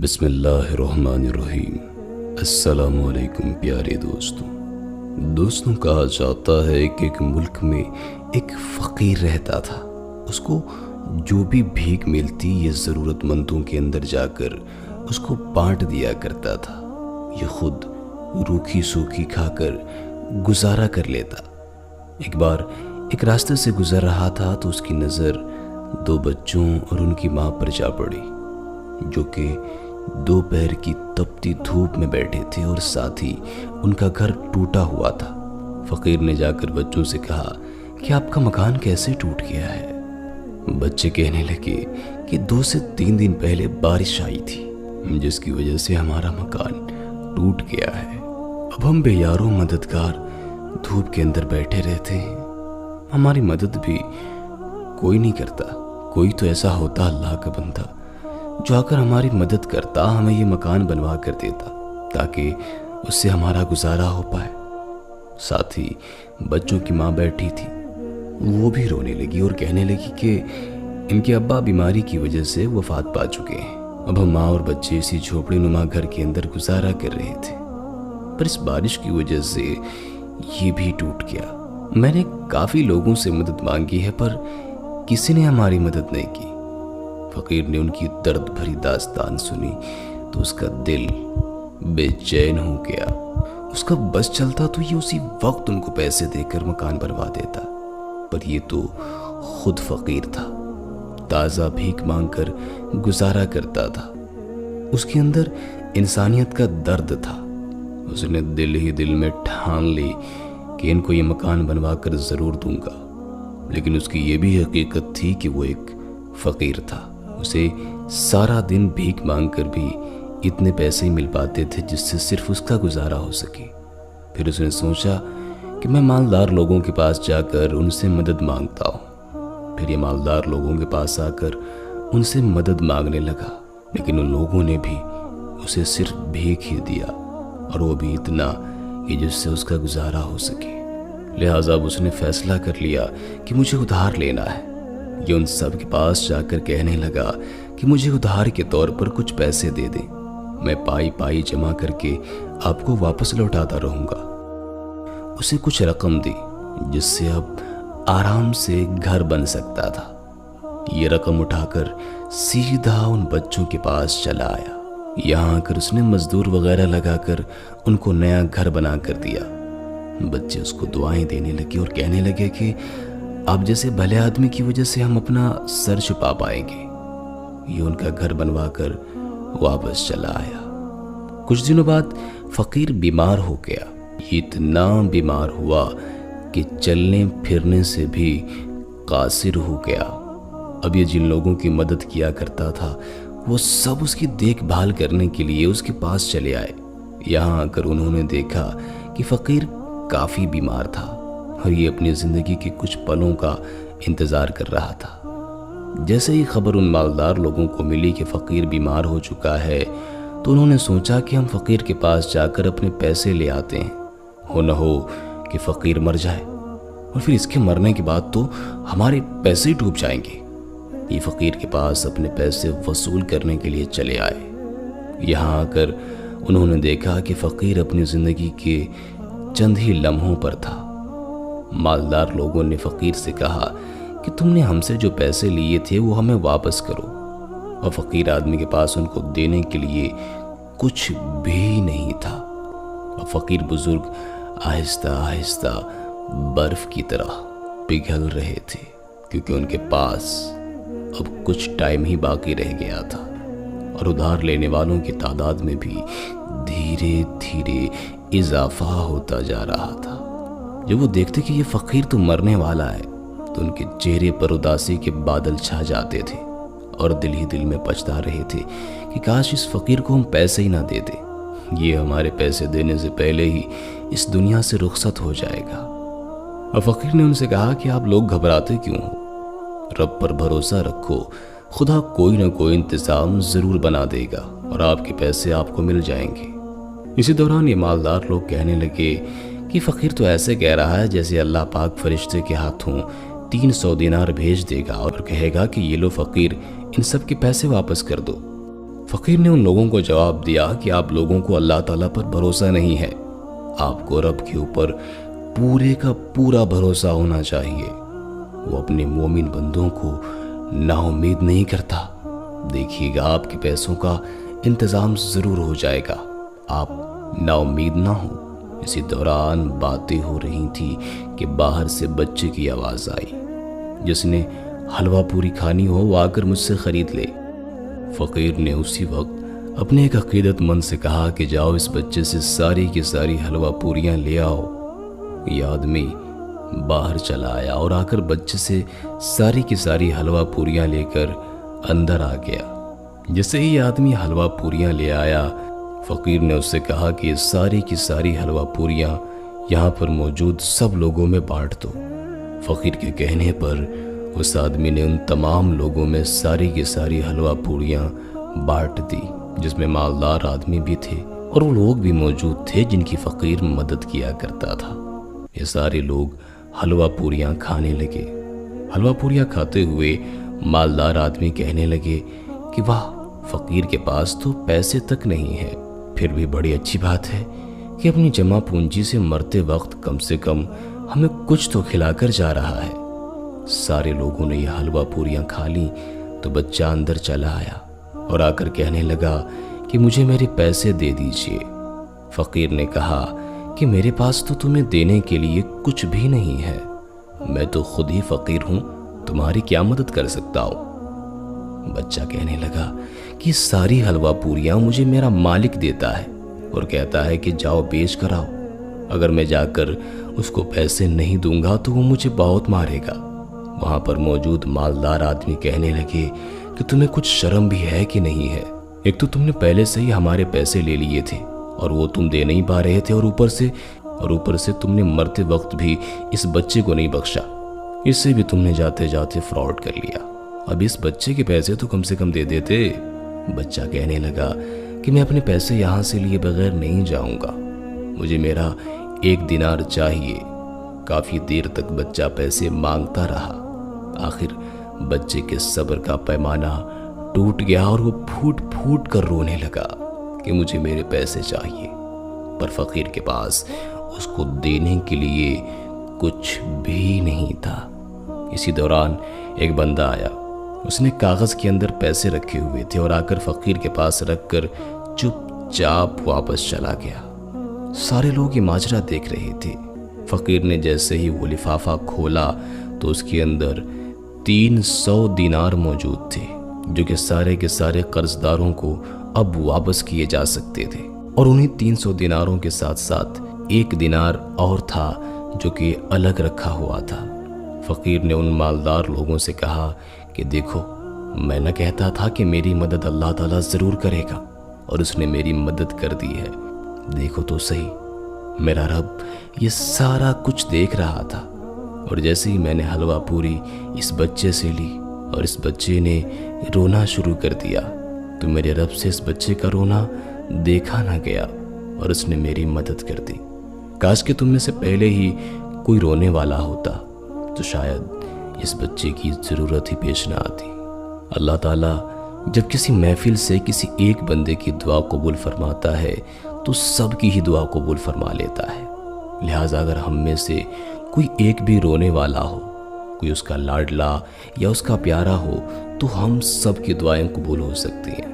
بسم اللہ الرحمن الرحیم۔ السلام علیکم پیارے دوستوں کہا جاتا ہے کہ ایک ملک میں ایک فقیر رہتا تھا۔ اس کو جو بھی بھیک ملتی یہ ضرورت مندوں کے اندر جا کر اس کو بانٹ دیا کرتا تھا۔ یہ خود روکھی سوکھی کھا کر گزارا کر لیتا۔ ایک بار ایک راستے سے گزر رہا تھا تو اس کی نظر دو بچوں اور ان کی ماں پر جا پڑی، جو کہ دوپہر کی تپتی دھوپ میں بیٹھے تھے اور ساتھ ہی ان کا گھر ٹوٹا ہوا تھا۔ فقیر نے جا کر بچوں سے کہا کہ آپ کا مکان کیسے ٹوٹ گیا ہے؟ بچے کہنے لگے کہ 2 سے 3 دن پہلے بارش آئی تھی جس کی وجہ سے ہمارا مکان ٹوٹ گیا ہے۔ اب ہم بے یارو مددگار دھوپ کے اندر بیٹھے رہتے ہیں، ہماری مدد بھی کوئی نہیں کرتا۔ کوئی تو ایسا ہوتا اللہ کا بندہ جو آ کر ہماری مدد کرتا، ہمیں یہ مکان بنوا کر دیتا تاکہ اس سے ہمارا گزارا ہو پائے۔ ساتھ ہی بچوں کی ماں بیٹھی تھی، وہ بھی رونے لگی اور کہنے لگی کہ ان کے ابا بیماری کی وجہ سے وفات پا چکے ہیں۔ اب ہم ماں اور بچے اسی جھوپڑی نما گھر کے اندر گزارا کر رہے تھے، پر اس بارش کی وجہ سے یہ بھی ٹوٹ گیا۔ میں نے کافی لوگوں سے مدد مانگی ہے پر کسی نے ہماری مدد نہیں کی۔ فقیر نے ان کی درد بھری داستان سنی تو اس کا دل بے چین ہو گیا۔ اس کا بس چلتا تو یہ اسی وقت ان کو پیسے دے کر مکان بنوا دیتا، پر یہ تو خود فقیر تھا، تازہ بھیک مانگ کر گزارا کرتا تھا۔ اس کے اندر انسانیت کا درد تھا۔ اس نے دل ہی دل میں ٹھان لی کہ ان کو یہ مکان بنوا کر ضرور دوں گا، لیکن اس کی یہ بھی حقیقت تھی کہ وہ ایک فقیر تھا۔ اسے سارا دن بھیک مانگ کر بھی اتنے پیسے ہی مل پاتے تھے جس سے صرف اس کا گزارا ہو سکے۔ پھر اس نے سوچا کہ میں مالدار لوگوں کے پاس جا کر ان سے مدد مانگتا ہوں۔ پھر یہ مالدار لوگوں کے پاس آ کر ان سے مدد مانگنے لگا، لیکن ان لوگوں نے بھی اسے صرف بھیک ہی دیا، اور وہ بھی اتنا کہ جس سے اس کا گزارا ہو سکے۔ لہٰذا اب اس نے فیصلہ کر لیا کہ مجھے ادھار لینا ہے۔ یہ ان سب کے پاس جا کر کہنے لگا کہ مجھے ادھار کے طور پر کچھ پیسے دے دیں، میں پائی پائی جمع کر کے آپ کو واپس لوٹاتا رہوں گا۔ اسے کچھ رقم دی جس سے اب آرام سے گھر بن سکتا تھا۔ یہ رقم اٹھا کر سیدھا ان بچوں کے پاس چلا آیا۔ یہاں آ کر اس نے مزدور وغیرہ لگا کر ان کو نیا گھر بنا کر دیا۔ بچے اس کو دعائیں دینے لگے اور کہنے لگے کہ آپ جیسے بھلے آدمی کی وجہ سے ہم اپنا سر چھپا پائیں گے۔ یہ ان کا گھر بنوا کر واپس چلا آیا۔ کچھ دنوں بعد فقیر بیمار ہو گیا۔ یہ اتنا بیمار ہوا کہ چلنے پھرنے سے بھی قاصر ہو گیا۔ اب یہ جن لوگوں کی مدد کیا کرتا تھا وہ سب اس کی دیکھ بھال کرنے کے لیے اس کے پاس چلے آئے۔ یہاں آ کر انہوں نے دیکھا کہ فقیر کافی بیمار تھا اور یہ اپنی زندگی کے کچھ پلوں کا انتظار کر رہا تھا۔ جیسے ہی خبر ان مالدار لوگوں کو ملی کہ فقیر بیمار ہو چکا ہے تو انہوں نے سوچا کہ ہم فقیر کے پاس جا کر اپنے پیسے لے آتے ہیں، ہو نہ ہو کہ فقیر مر جائے اور پھر اس کے مرنے کے بعد تو ہمارے پیسے ہی ڈوب جائیں گے۔ یہ فقیر کے پاس اپنے پیسے وصول کرنے کے لیے چلے آئے۔ یہاں آ کر انہوں نے دیکھا کہ فقیر اپنی زندگی کے چند ہی لمحوں پر تھا۔ مالدار لوگوں نے فقیر سے کہا کہ تم نے ہم سے جو پیسے لیے تھے وہ ہمیں واپس کرو، اور فقیر آدمی کے پاس ان کو دینے کے لیے کچھ بھی نہیں تھا۔ اور فقیر بزرگ آہستہ آہستہ برف کی طرح پگھل رہے تھے، کیونکہ ان کے پاس اب کچھ ٹائم ہی باقی رہ گیا تھا، اور ادھار لینے والوں کی تعداد میں بھی دھیرے دھیرے اضافہ ہوتا جا رہا تھا۔ جب وہ دیکھتے کہ یہ فقیر تو مرنے والا ہے تو ان کے چہرے پر اداسی کے بادل چھا جاتے تھے، اور دل ہی دل میں پچھتا رہے تھے کہ کاش اس فقیر کو ہم پیسے ہی نہ دے دیں، یہ ہمارے پیسے دینے سے پہلے ہی اس دنیا سے رخصت ہو جائے گا۔ اور فقیر نے ان سے کہا کہ آپ لوگ گھبراتے کیوں ہو؟ رب پر بھروسہ رکھو، خدا کوئی نہ کوئی انتظام ضرور بنا دے گا اور آپ کے پیسے آپ کو مل جائیں گے۔ اسی دوران یہ مالدار لوگ کہنے لگے کہ فقیر تو ایسے کہہ رہا ہے جیسے اللہ پاک فرشتے کے ہاتھوں 300 دینار بھیج دے گا اور کہے گا کہ یہ لو فقیر، ان سب کے پیسے واپس کر دو۔ فقیر نے ان لوگوں کو جواب دیا کہ آپ لوگوں کو اللہ تعالیٰ پر بھروسہ نہیں ہے، آپ کو رب کے اوپر پورے کا پورا بھروسہ ہونا چاہیے۔ وہ اپنے مومن بندوں کو نا امید نہیں کرتا۔ دیکھیے گا آپ کے پیسوں کا انتظام ضرور ہو جائے گا، آپ نا امید نہ ہوں۔ اسی دوران باتیں ہو رہی تھی کہ باہر سے بچے کی آواز آئی، جس نے حلوہ پوری کھانی ہو وہ آ کر مجھ سے خرید لے۔ فقیر نے اسی وقت اپنے ایک عقیدت مند سے کہا کہ جاؤ اس بچے سے ساری کی ساری حلوہ پوریاں لے آؤ۔ یہ آدمی باہر چلا آیا اور آ کر بچے سے ساری کی ساری حلوہ پوریاں لے کر اندر آ گیا۔ جیسے ہی یہ آدمی حلوہ پوریاں لے آیا، فقیر نے اس سے کہا کہ یہ ساری کی ساری حلوہ پوریاں یہاں پر موجود سب لوگوں میں بانٹ دو۔ فقیر کے کہنے پر اس آدمی نے ان تمام لوگوں میں ساری کی ساری حلوہ پوریاں بانٹ دی، جس میں مالدار آدمی بھی تھے اور وہ لوگ بھی موجود تھے جن کی فقیر مدد کیا کرتا تھا۔ یہ سارے لوگ حلوہ پوریاں کھانے لگے۔ حلوہ پوریاں کھاتے ہوئے مالدار آدمی کہنے لگے کہ واہ، فقیر کے پاس تو پیسے تک نہیں ہے، پھر بھی بڑی اچھی بات ہے کہ اپنی جمع پونجی سے مرتے وقت کم سے کم ہمیں کچھ تو کھلا کر جا رہا ہے۔ سارے لوگوں نے یہ حلوہ پوریاں کھا لیں تو بچہ اندر چلا آیا اور آ کر کہنے لگا کہ مجھے میرے پیسے دے دیجئے۔ فقیر نے کہا کہ میرے پاس تو تمہیں دینے کے لیے کچھ بھی نہیں ہے، میں تو خود ہی فقیر ہوں، تمہاری کیا مدد کر سکتا ہوں؟ بچہ کہنے لگا کہ ساری حلوہ پوریاں مجھے میرا مالک دیتا ہے اور کہتا ہے کہ جاؤ بیچ کر آؤ، اگر میں جا کر اس کو پیسے نہیں دوں گا تو وہ مجھے بہت مارے گا۔ وہاں پر موجود مالدار آدمی کہنے لگے کہ تمہیں کچھ شرم بھی ہے کہ نہیں ہے؟ ایک تو تم نے پہلے سے ہی ہمارے پیسے لے لیے تھے اور وہ تم دے نہیں پا رہے تھے، اور اوپر سے تم نے مرتے وقت بھی اس بچے کو نہیں بخشا، اس سے بھی تم نے جاتے جاتے فراڈ کر لیا۔ اب اس بچے کے پیسے تو کم سے کم دے دیتے۔ بچہ کہنے لگا کہ میں اپنے پیسے یہاں سے لیے بغیر نہیں جاؤں گا، مجھے میرا 1 دینار چاہیے۔ کافی دیر تک بچہ پیسے مانگتا رہا، آخر بچے کے صبر کا پیمانہ ٹوٹ گیا اور وہ پھوٹ پھوٹ کر رونے لگا کہ مجھے میرے پیسے چاہیے، پر فقیر کے پاس اس کو دینے کے لیے کچھ بھی نہیں تھا۔ اسی دوران ایک بندہ آیا، اس نے کاغذ کے اندر پیسے رکھے ہوئے تھے اور آ کر فقیر کے پاس رکھ کر چپ چاپ واپس چلا گیا۔ سارے لوگ یہ ماجرا دیکھ رہے تھے۔ فقیر نے جیسے ہی وہ لفافہ کھولا تو اس کے اندر 300 دینار موجود تھے، جو کہ سارے کے سارے قرض داروں کو اب واپس کیے جا سکتے تھے، اور انہیں 300 دیناروں کے ساتھ ساتھ 1 دینار اور تھا جو کہ الگ رکھا ہوا تھا۔ فقیر نے ان مالدار لوگوں سے کہا کہ دیکھو، میں نہ کہتا تھا کہ میری مدد اللہ تعالیٰ ضرور کرے گا، اور اس نے میری مدد کر دی ہے۔ دیکھو تو صحیح، میرا رب یہ سارا کچھ دیکھ رہا تھا، اور جیسے ہی میں نے حلوہ پوری اس بچے سے لی اور اس بچے نے رونا شروع کر دیا تو میرے رب سے اس بچے کا رونا دیکھا نہ گیا اور اس نے میری مدد کر دی۔ کاش کہ تم میں سے پہلے ہی کوئی رونے والا ہوتا تو شاید اس بچے کی ضرورت ہی پیش نہ آتی۔ اللہ تعالیٰ جب کسی محفل سے کسی ایک بندے کی دعا قبول فرماتا ہے تو سب کی ہی دعا قبول فرما لیتا ہے۔ لہٰذا اگر ہم میں سے کوئی ایک بھی رونے والا ہو، کوئی اس کا لاڈلا یا اس کا پیارا ہو، تو ہم سب کی دعائیں قبول ہو سکتی ہیں۔